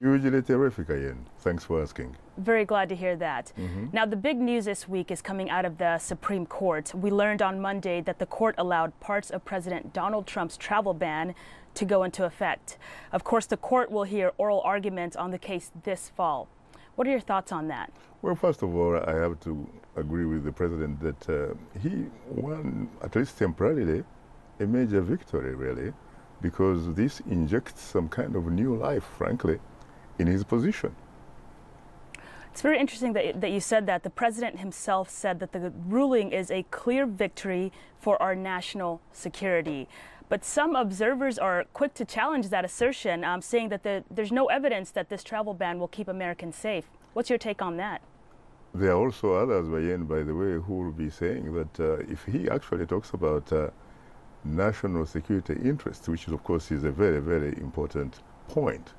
Usually terrific, Ian. Thanks for asking. Very glad to hear that. Now, the big news this week is coming out of the Supreme Court. We learned on Monday that the court allowed parts of President Donald Trump's travel ban to go into effect. Of course, the court will hear oral arguments on the case this fall. What are your thoughts on that? Well, first of all, I have to agree with the president that he won, at least temporarily, a major victory, really, because this injects some kind of new life, frankly, in his position. It's very interesting that you said that. The president himself said that the ruling is a clear victory for our national security. But some observers are quick to challenge that assertion, saying that there's no evidence that this travel ban will keep Americans safe. What's your take on that? There are also others, by the way, who will be saying that if he actually talks about national security interests, which of course is a very, very important point,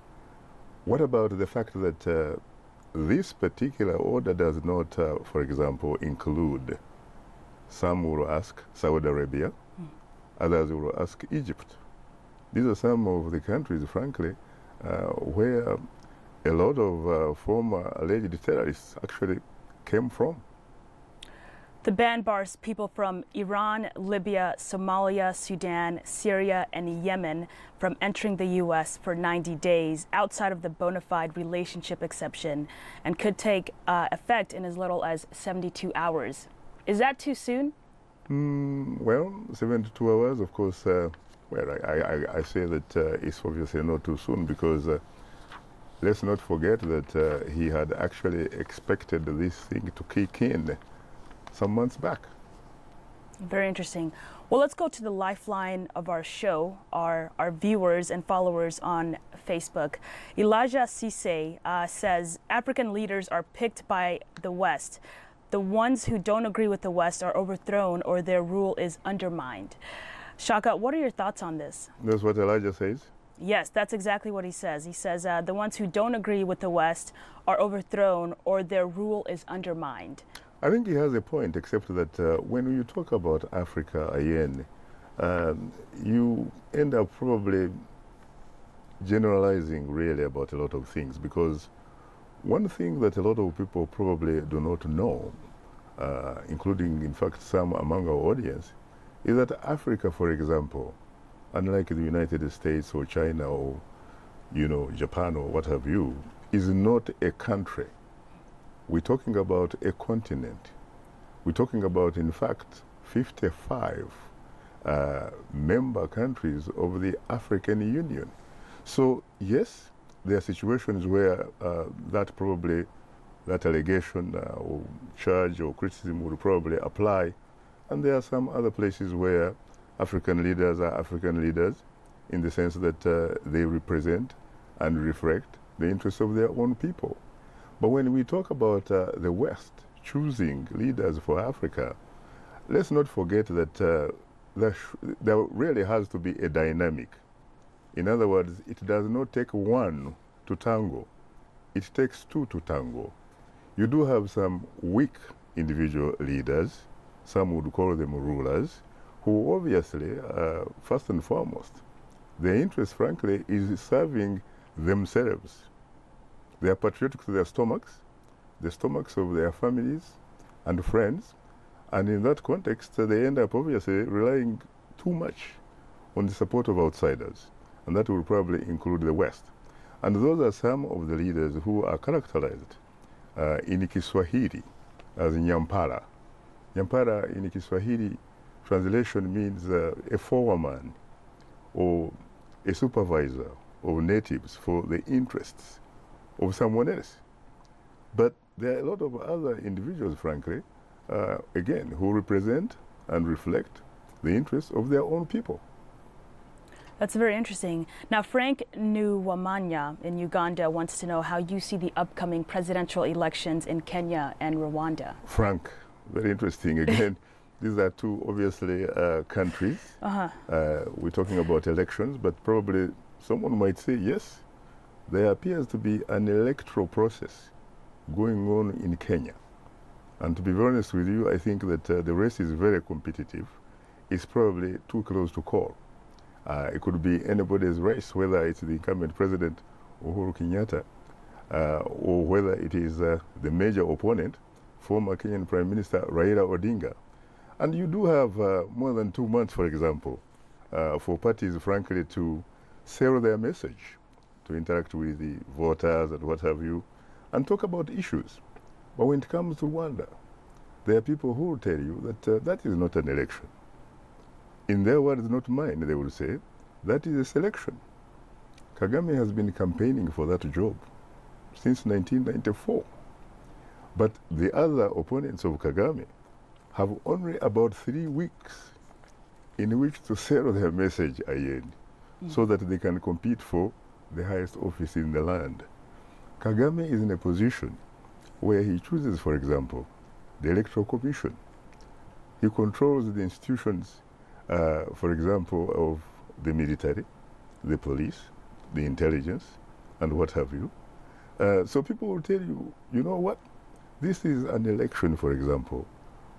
what about the fact that this particular order does not, for example, include, some will ask Saudi Arabia, others will ask Egypt. These are some of the countries, frankly, where a lot of former alleged terrorists actually came from. The ban bars people from Iran, Libya, Somalia, Sudan, Syria, and Yemen from entering the U.S. for 90 days outside of the bona fide relationship exception and could take effect in as little as 72 hours. Is that too soon? Well, 72 hours, of course, well, I say that it's obviously not too soon because let's not forget that he had actually expected this thing to kick in some months back. Very interesting. Well, let's go to the lifeline of our show, our viewers and followers on Facebook. Elijah Sise says African leaders are picked by the West. The ones who don't agree with the West are overthrown or their rule is undermined. Shaka, what are your thoughts on this? That's what Elijah says? Yes, that's exactly what he says. He says the ones who don't agree with the West are overthrown or their rule is undermined. I think he has a point, except that when you talk about Africa, again, you end up probably generalizing really about a lot of things, because one thing that a lot of people probably do not know, including, in fact, some among our audience, is that Africa, for example, unlike the United States or China or, Japan or what have you, is not a country. We're talking about a continent. We're talking about, in fact, 55 member countries of the African Union. So, yes, there are situations where that allegation or charge or criticism would probably apply. And there are some other places where African leaders are African leaders in the sense that they represent and reflect the interests of their own people. But when we talk about the West choosing leaders for Africa, let's not forget that there really has to be a dynamic. In other words, it does not take one to tango. It takes two to tango. You do have some weak individual leaders, some would call them rulers, who obviously, first and foremost, their interest, frankly, is serving themselves. They are patriotic to their stomachs, the stomachs of their families and friends, and in that context, they end up obviously relying too much on the support of outsiders, and that will probably include the West. And those are some of the leaders who are characterized in Kiswahili as Nyampara. Nyampara in Kiswahili translation means a foreman or a supervisor of natives for the interests of someone else. But there are a lot of other individuals, frankly, again, who represent and reflect the interests of their own people. That's very interesting. Now, Frank Nuwamanya in Uganda wants to know how you see the upcoming presidential elections in Kenya and Rwanda. Frank, very interesting. Again, these are two, obviously, countries. We're talking about elections, but probably someone might say, yes, there appears to be an electoral process going on in Kenya. And to be very honest with you, I think that the race is very competitive. It's probably too close to call. It could be anybody's race, whether it's the incumbent president, Uhuru Kenyatta, or whether it is the major opponent, former Kenyan Prime Minister Raila Odinga. And you do have more than 2 months, for example, for parties, frankly, to sell their message, to interact with the voters and what have you, and talk about issues. But when it comes to Rwanda, there are people who will tell you that that is not an election. In their words, not mine, they will say, that is a selection. Kagame has been campaigning for that job since 1994. But the other opponents of Kagame have only about 3 weeks in which to sell their message again, so that they can compete for the highest office in the land. Kagame is in a position where he chooses, for example, the Electoral Commission. He controls the institutions, for example, of the military, the police, the intelligence, and what have you. So people will tell you, you know what? This is an election, for example,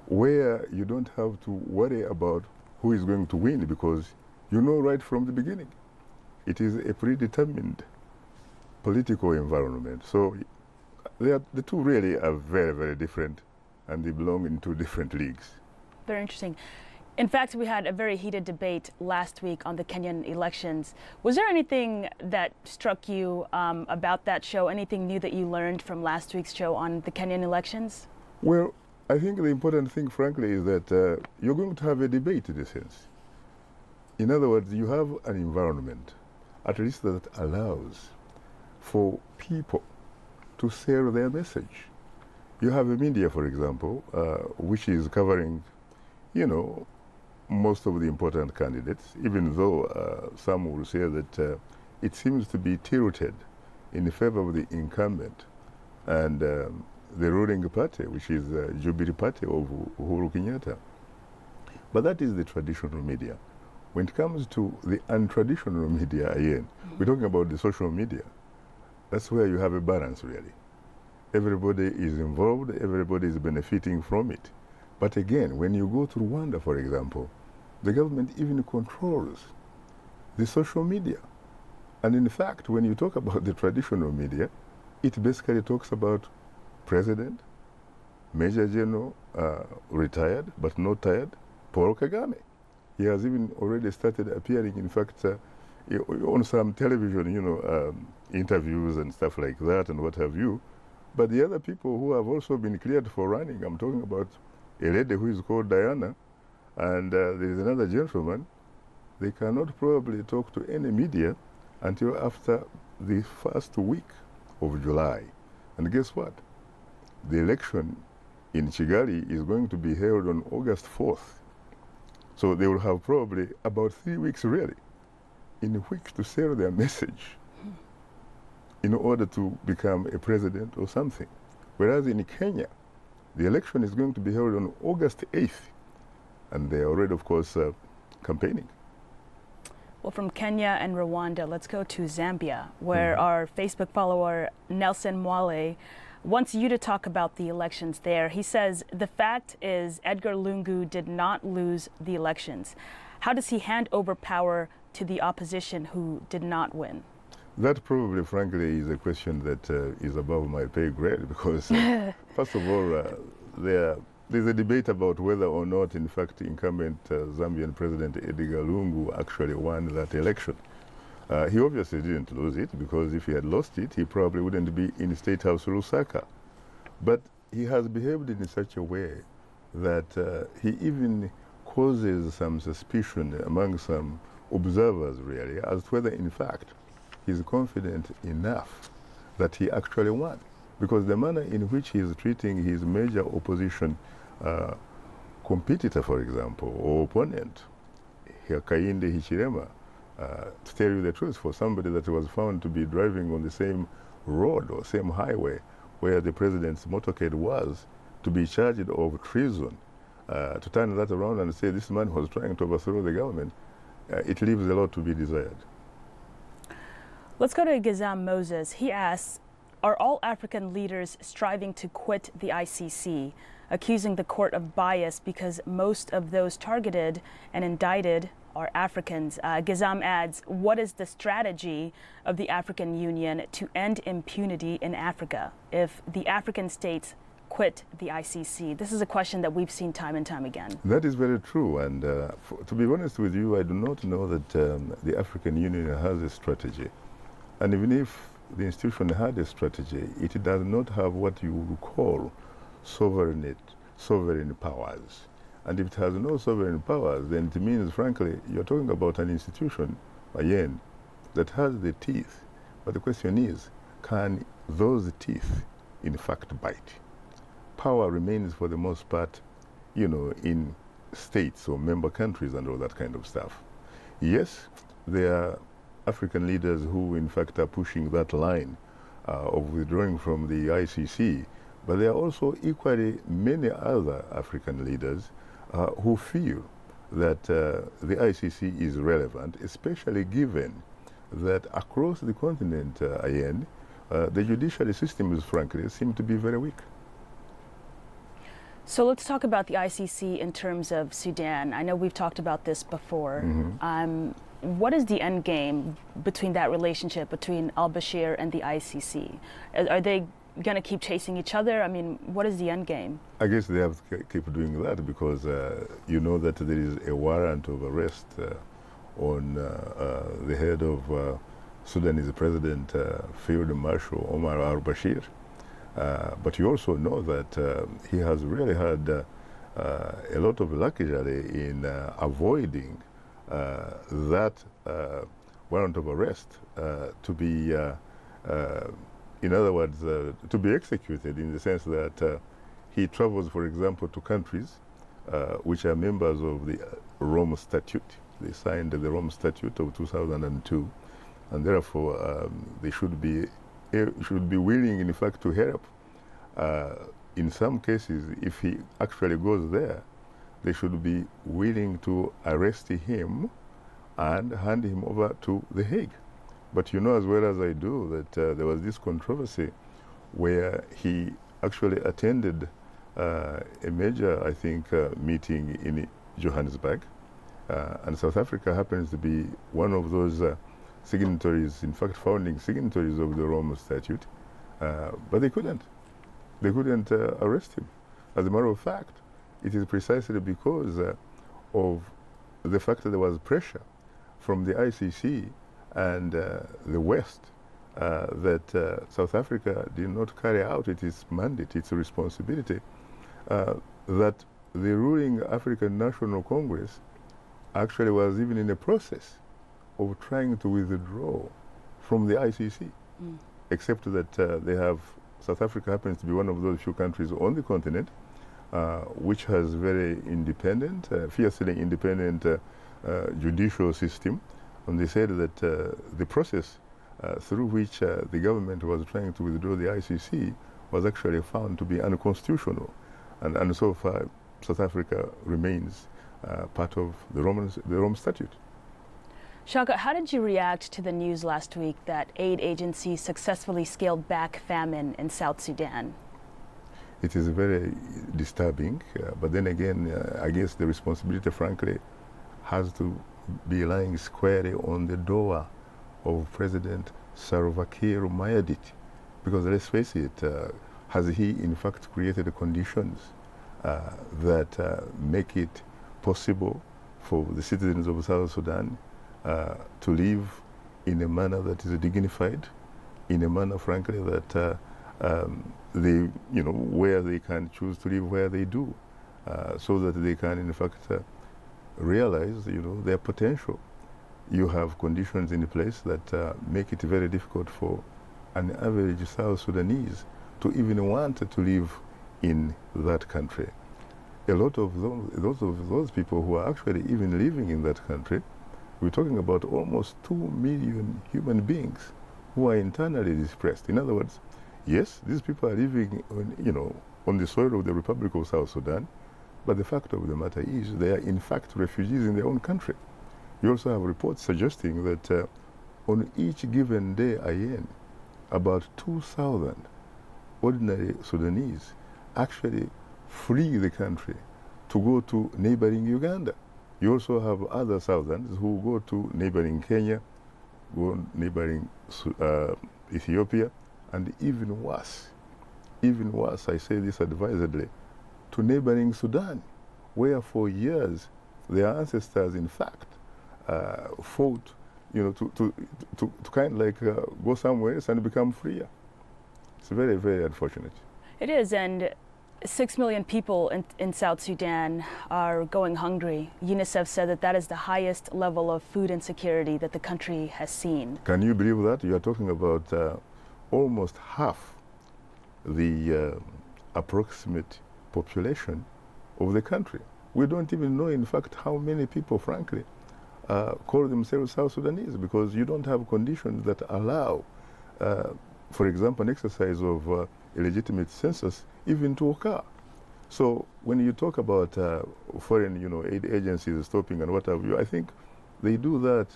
where you don't have to worry about who is going to win, because you know right from the beginning. It is a predetermined political environment. So the two really are very, very different, and they belong in two different leagues. Very interesting. In fact, we had a very heated debate last week on the Kenyan elections. Was there anything that struck you about that show? Anything new that you learned from last week's show on the Kenyan elections? Well, I think the important thing, frankly, is that you're going to have a debate in a sense. In other words, you have an environment, at least that allows for people to share their message. You have a media, for example, which is covering, you know, most of the important candidates, even though some will say that it seems to be tilted in favor of the incumbent and the ruling party, which is the Jubilee Party of Uhuru Kenyatta. But that is the traditional media. When it comes to the untraditional media, again, we're talking about the social media. That's where you have a balance, really. Everybody is involved, everybody is benefiting from it. But again, when you go to Rwanda, for example, the government even controls the social media. And in fact, when you talk about the traditional media, it basically talks about President, Major General, retired but not tired, Paul Kagame. He has even already started appearing, in fact, on some television, you know, interviews and stuff like that and what have you. But the other people who have also been cleared for running, I'm talking about a lady who is called Diana, and there is another gentleman. They cannot probably talk to any media until after the first week of July. And guess what? The election in Kigali is going to be held on August 4th. So they will have probably about 3 weeks really in which to sell their message in order to become a president or something. Whereas in Kenya, the election is going to be held on August 8th. And they are already, of course, campaigning. Well, from Kenya and Rwanda, let's go to Zambia, where our Facebook follower, Nelson Mwale, wants you to talk about the elections there. He says, the fact is Edgar Lungu did not lose the elections. How does he hand over power to the opposition who did not win? That probably, frankly, is a question that is above my pay grade, because first of all, there's a debate about whether or not, in fact, incumbent Zambian President Edgar Lungu actually won that election. He obviously didn't lose it, because if he had lost it, he probably wouldn't be in State House Lusaka. But he has behaved in such a way that he even causes some suspicion among some observers, really, as to whether, in fact, he's confident enough that he actually won. Because the manner in which he is treating his major opposition competitor, for example, or opponent, Hakainde Hichilema, to tell you the truth, for somebody that was found to be driving on the same road or same highway where the president's motorcade was, to be charged of treason, to turn that around and say this man was trying to overthrow the government, it leaves a lot to be desired. Let's go to Gizam Moses. He asks, are all African leaders striving to quit the ICC, accusing the court of bias because most of those targeted and indicted are Africans. Gizam adds, what is the strategy of the African Union to end impunity in Africa if the African states quit the ICC? This is a question that we've seen time and time again. That is very true. And to be honest with you, I do not know that the African Union has a strategy. And even if the institution had a strategy, it does not have what you would call sovereign powers. And if it has no sovereign powers, then it means, frankly, you're talking about an institution, again, that has the teeth. But the question is, can those teeth, in fact, bite? Power remains, for the most part, in states or member countries and all that kind of stuff. Yes, there are African leaders who, in fact, are pushing that line of withdrawing from the ICC, but there are also equally many other African leaders who feel that the ICC is relevant, especially given that across the continent, the judiciary systems, frankly, seem to be very weak. So let's talk about the ICC in terms of Sudan. I know we've talked about this before. What is the end game between that relationship between al-Bashir and the ICC? Are they going to keep chasing each other? I mean, what is the end game? I guess they have to keep doing that because you know that there is a warrant of arrest on the head of Sudanese President Field Marshal Omar al-Bashir. But you also know that he has really had a lot of luxury in avoiding that warrant of arrest to be, in other words, to be executed, in the sense that he travels, for example, to countries which are members of the Rome Statute. They signed the Rome Statute of 2002, and therefore they should be willing, in fact, to help. In some cases, if he actually goes there, they should be willing to arrest him and hand him over to The Hague. But you know as well as I do that there was this controversy where he actually attended a major, I think, meeting in Johannesburg. And South Africa happens to be one of those signatories, in fact, founding signatories of the Rome Statute. But they couldn't. They couldn't arrest him. As a matter of fact, it is precisely because of the fact that there was pressure from the ICC and the West that South Africa did not carry out its mandate, its responsibility, that the ruling African National Congress actually was even in the process of trying to withdraw from the ICC, except that they have, South Africa happens to be one of those few countries on the continent which has very independent, fiercely independent judicial system. And they said that the process through which the government was trying to withdraw the ICC was actually found to be unconstitutional. And so far, South Africa remains part of the Rome Statute. Shaka, how did you react to the news last week that aid agencies successfully scaled back famine in South Sudan? It is very disturbing, but then again, I guess the responsibility, frankly, has to be lying squarely on the door of President Salva Kiir Mayardit, because let's face it, has he in fact created the conditions that make it possible for the citizens of South Sudan to live in a manner that is dignified, in a manner, frankly, that they, where they can choose to live where they do, so that they can, in fact, realize, their potential. You have conditions in place that make it very difficult for an average South Sudanese to even want to live in that country. A lot of those people who are actually even living in that country, we're talking about almost 2 million human beings who are internally displaced. In other words, yes, these people are living on the soil of the Republic of South Sudan, but the fact of the matter is they are in fact refugees in their own country. You also have reports suggesting that on each given day, about 2,000 ordinary Sudanese actually flee the country to go to neighboring Uganda. You also have other Southerns who go to neighboring Kenya, go neighboring Ethiopia, and even worse, I say this advisedly, to neighboring Sudan, where for years their ancestors, in fact, fought, to kind of like go somewhere else and become freer. It's very, very unfortunate. It is, and 6 million people in South Sudan are going hungry. UNICEF said that that is the highest level of food insecurity that the country has seen. Can you believe that? You are talking about almost half the approximate population of the country. We don't even know, in fact, how many people, frankly, call themselves South Sudanese, because you don't have conditions that allow, for example, an exercise of a legitimate census even to occur. So when you talk about foreign, aid agencies stopping and what have you, I think they do that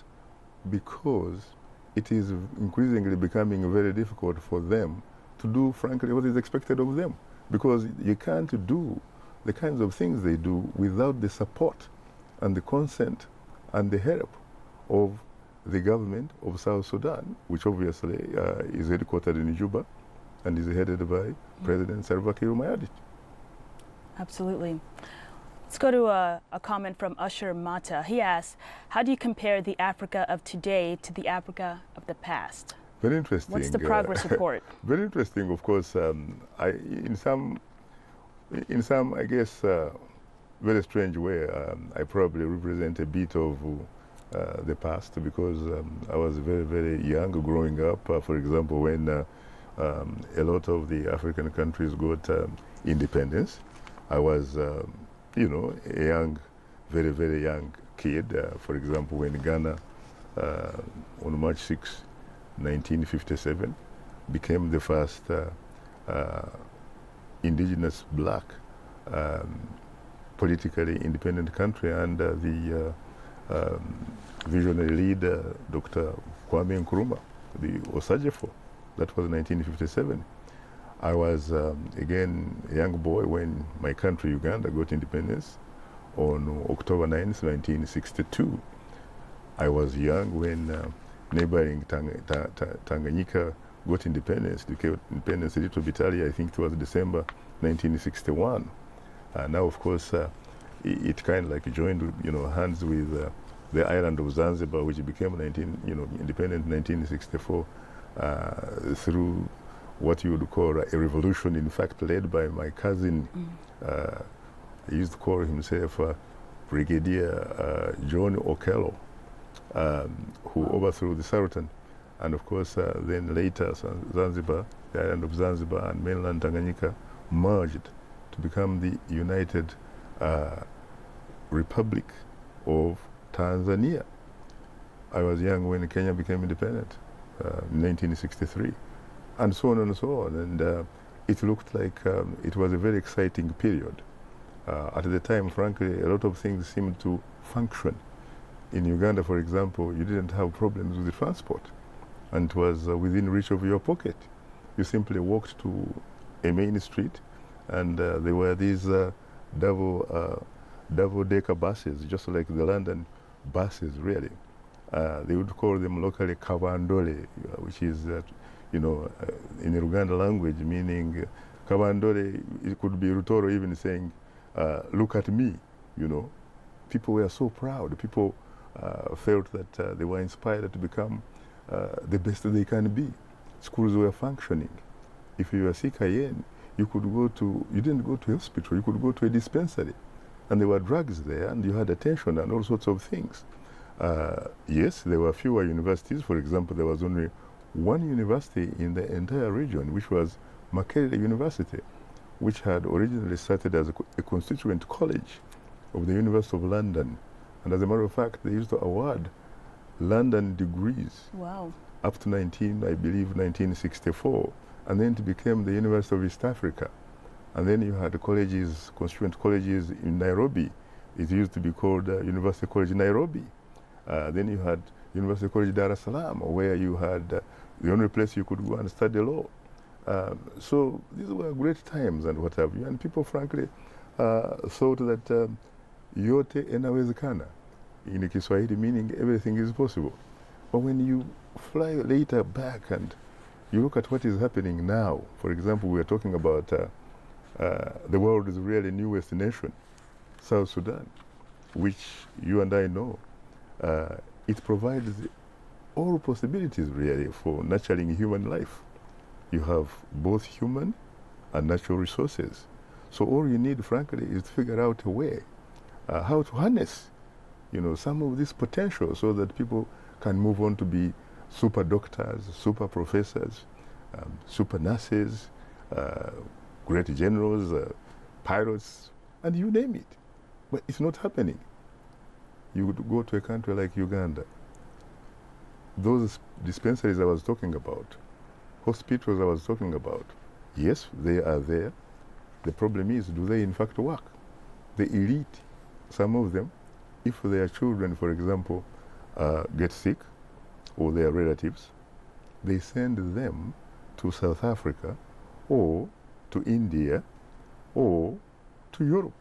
because it is increasingly becoming very difficult for them to do, frankly, what is expected of them. Because you can't do the kinds of things they do without the support and the consent and the help of the government of South Sudan, which obviously is headquartered in Juba and is headed by President Salva Kiir Mayardit. Absolutely. Let's go to a comment from Usher Mata. He asks, how do you compare the Africa of today to the Africa of the past? Very interesting. What's the progress report? Very interesting, of course. In some, I guess, very strange way, I probably represent a bit of the past, because I was very, very young growing up. For example, when a lot of the African countries got independence, I was, a young, very, very young kid. For example, when Ghana, on March 6, 1957, became the first indigenous black politically independent country, and the visionary leader, Dr. Kwame Nkrumah, the Osajefo. That was 1957. I was, again, a young boy when my country, Uganda, got independence on October 9th, 1962. I was young when neighboring Tanganyika got independence. They got independence a little bit earlier. I think it was December 1961. Now, of course, it kind of like joined, hands with the island of Zanzibar, which became independent in 1964 through what you would call a revolution, in fact, led by my cousin. He used to call himself Brigadier John Okello, who overthrew the Sultan. And of course, then later, Zanzibar, the island of Zanzibar and mainland Tanganyika merged to become the United Republic of Tanzania. I was young when Kenya became independent in 1963, and so on and so on. And it looked like it was a very exciting period. At the time, frankly, a lot of things seemed to function. In Uganda, for example, you didn't have problems with the transport, and it was within reach of your pocket. You simply walked to a main street, and there were these double-decker buses, just like the London buses, really. They would call them locally kabandole, which is, in the Uganda language, meaning kabandole. It could be Rutoro even saying, "Look at me," People were so proud. People felt that they were inspired to become the best they can be. Schools were functioning. If you were sick again, you didn't go to a hospital, you could go to a dispensary. And there were drugs there, and you had attention and all sorts of things. Yes, there were fewer universities. For example, there was only one university in the entire region, which was Makerere University, which had originally started as a constituent college of the University of London. And as a matter of fact, they used to award London degrees. Wow. Up to 1964. And then it became the University of East Africa. And then you had colleges, constituent colleges in Nairobi. It used to be called University College Nairobi. Then you had University College Dar es Salaam, where you had the only place you could go and study law. So these were great times and what have you. And people, frankly, thought that yote yanawezekana, in Kiswahili, meaning everything is possible. But when you fly later back and you look at what is happening now, for example, we are talking about the world's really newest nation, South Sudan, which you and I know, it provides all possibilities really for nurturing human life. You have both human and natural resources. So all you need, frankly, is to figure out a way how to harness, some of this potential so that people can move on to be super doctors, super professors, super nurses, great generals, pilots, and you name it. But it's not happening. You would go to a country like Uganda. Those dispensaries I was talking about, hospitals I was talking about, yes, they are there. The problem is, do they in fact work? The elite, some of them, if their children, for example, get sick, or their relatives, they send them to South Africa, or to India, or to Europe,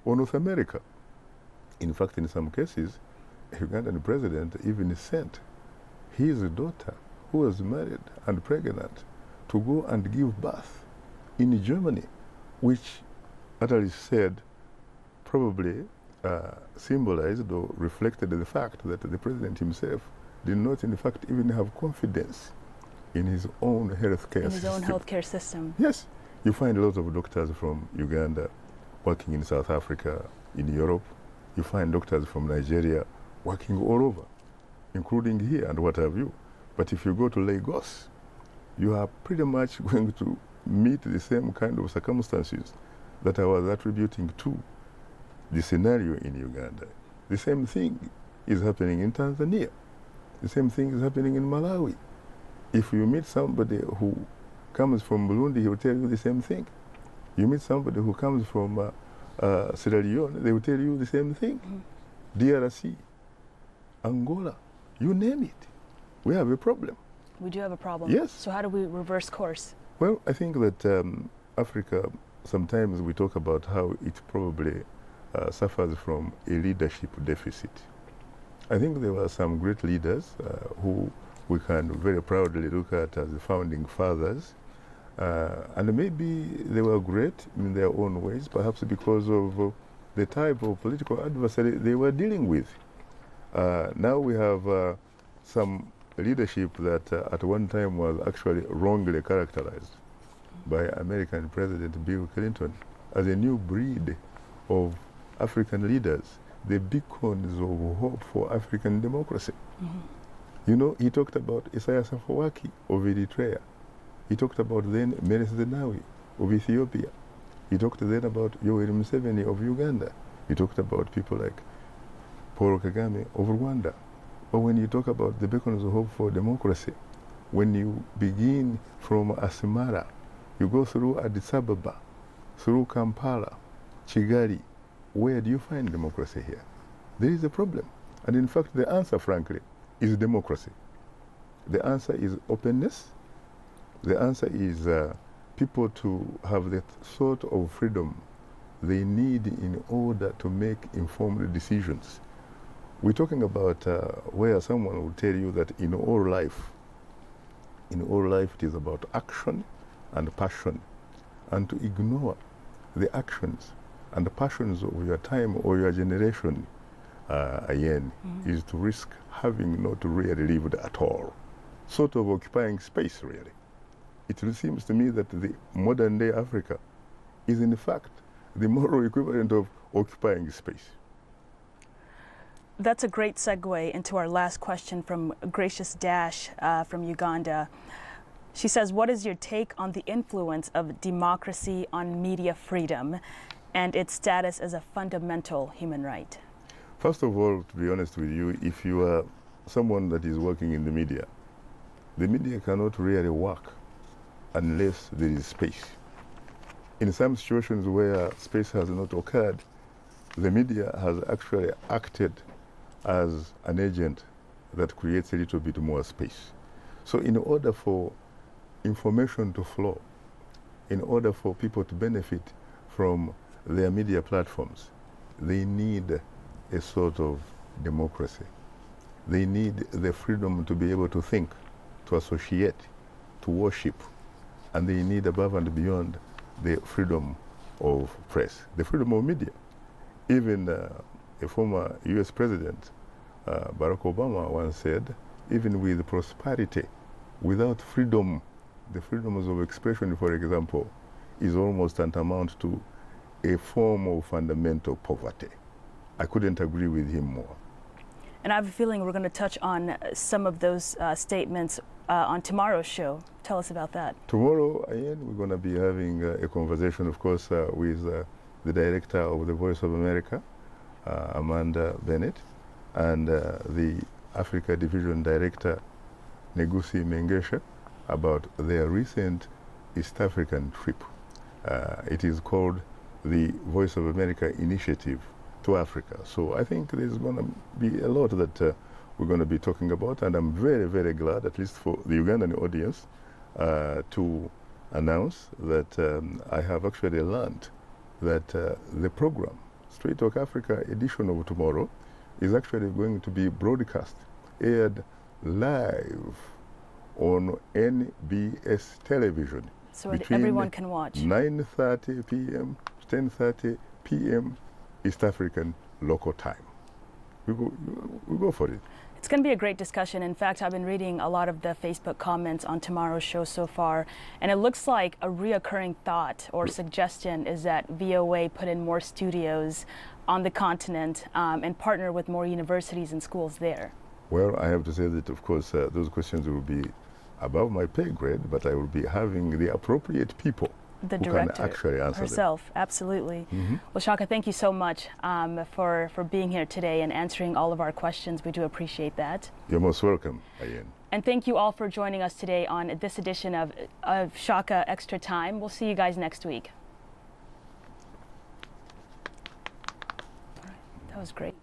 or North America. In fact, in some cases, a Ugandan president even sent his daughter, who was married and pregnant, to go and give birth in Germany, which, utterly said, probably symbolized or reflected the fact that the president himself did not, in fact, even have confidence in his own healthcare system. In his own healthcare system. Yes. You find lots of doctors from Uganda working in South Africa, in Europe. You find doctors from Nigeria working all over, including here and what have you. But if you go to Lagos, you are pretty much going to meet the same kind of circumstances that I was attributing to the scenario in Uganda. The same thing is happening in Tanzania. The same thing is happening in Malawi. If you meet somebody who comes from Burundi, he will tell you the same thing. You meet somebody who comes from Sierra Leone, they will tell you the same thing. DRC, Angola, you name it. We have a problem. We do have a problem. Yes. So how do we reverse course? Well, I think that Africa, sometimes we talk about how it probably suffers from a leadership deficit. I think there were some great leaders who we can very proudly look at as the founding fathers. And maybe they were great in their own ways, perhaps because of the type of political adversary they were dealing with. Now we have some leadership that at one time was actually wrongly characterized by American President Bill Clinton as a new breed of African leaders, the beacons of hope for African democracy. He talked about Isaias Afwerki of Eritrea. He talked about then Meles Zenawi of Ethiopia. He talked then about Yoweri Museveni of Uganda. He talked about people like Paul Kagame of Rwanda. But when you talk about the beacons of hope for democracy, when you begin from Asmara, you go through Addis Ababa, through Kampala, Kigali, where do you find democracy here? There is a problem. And in fact, the answer, frankly, is democracy. The answer is openness. The answer is people to have that sort of freedom they need in order to make informed decisions. We're talking about where someone will tell you that in all life it is about action and passion. And to ignore the actions and the passions of your time or your generation, again, is to risk having not really lived at all. Sort of occupying space, really. It seems to me that the modern day Africa is in fact the moral equivalent of occupying space. That's a great segue into our last question from Gracious Dash from Uganda. She says, what is your take on the influence of democracy on media freedom and its status as a fundamental human right? First of all, to be honest with you, if you are someone that is working in the media cannot really work unless there is space. In some situations where space has not occurred, the media has actually acted as an agent that creates a little bit more space. So in order for information to flow, in order for people to benefit from their media platforms, they need a sort of democracy. They need the freedom to be able to think, to associate, to worship, and they need above and beyond the freedom of press, the freedom of media. Even a former US president, Barack Obama, once said, even with prosperity, without freedom, the freedoms of expression, for example, is almost tantamount to a form of fundamental poverty. I couldn't agree with him more. And I have a feeling we're going to touch on some of those statements on tomorrow's show. Tell us about that. Tomorrow, Ian, we're going to be having a conversation, of course, with the director of the Voice of America, Amanda Bennett, and the Africa Division Director, Negusi Mengesha, about their recent East African trip. It is called the Voice of America Initiative to Africa. So I think there's going to be a lot that we're going to be talking about, and I'm very, very glad, at least for the Ugandan audience, to announce that I have actually learned that the program, Straight Talk Africa edition of tomorrow, is actually going to be broadcast, aired live on NBS television. So everyone can watch. 9:30 p.m., 10:30 p.m. East African local time. We go for it. It's going to be a great discussion. In fact, I've been reading a lot of the Facebook comments on tomorrow's show so far, and it looks like a reoccurring thought or suggestion is that VOA put in more studios on the continent and partner with more universities and schools there. Well, I have to say that, of course, those questions will be above my pay grade, but I will be having the appropriate people the who director can actually answer herself. them. Absolutely. Well, Shaka, thank you so much for being here today and answering all of our questions. We do appreciate that. You're most welcome, Ian. And thank you all for joining us today on this edition of Shaka Extra Time. We'll see you guys next week. All right. That was great.